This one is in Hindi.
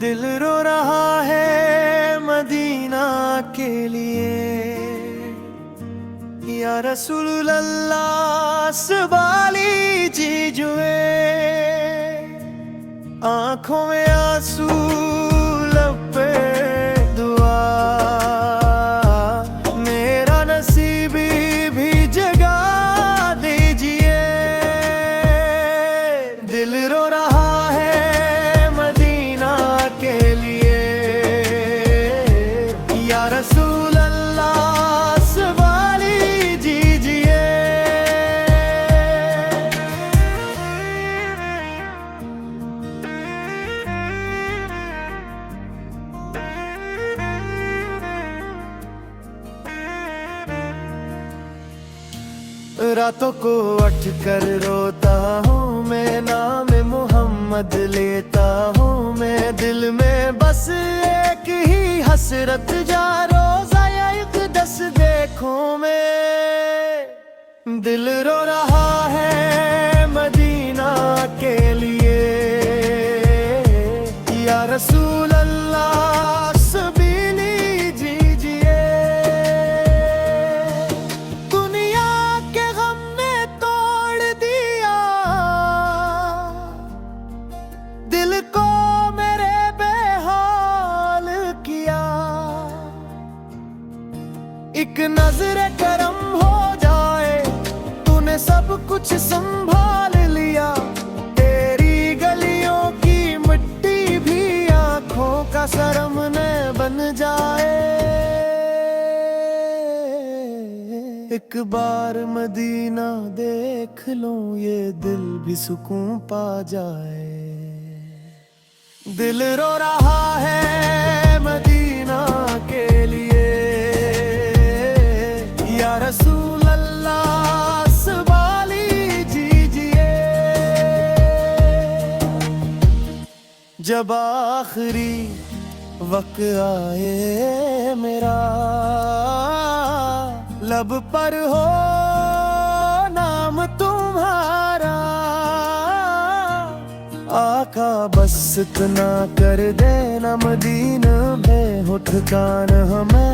दिल रो रहा है मदीना के लिए, या रसूल अल्लाह सवाली जीजुए। आंखों में आंसू लब पे दुआ, मेरा नसीब भी जगा दीजिए। दिल रो रहा है मदीना के लिए, या रसूल अल्लाह सवाली जीजिए। रातों को उठ कर रोता हूँ मैं, नाम मोहम्मद लेता हूँ मैं। दिल में बस एक ही हसरत, जा रोज़ा या इक़दस देखूं मैं। दिल रो रहा है मदीना के लिए, या रसूल अल्लाह सबीली जीजिए। दुनिया के गम ने तोड़ दिया दिल को, मेरे बेहाल किया। एक नजर करम हो जाए, तूने सब कुछ संभाल लिया। तेरी गलियों की मिट्टी भी आंखों का सरमने बन जाए। एक बार मदीना देख लूं, ये दिल भी सुकून पा जाए। दिल रो रहा है मदीना के लिए, या रसूल अल्लाह सवाली जीजिए। जब आखिरी वक्त आए मेरा, लब पर हो नाम तुम्हारा। आका बस इतना कर देना, मदीना में हो ठिकाना हमें।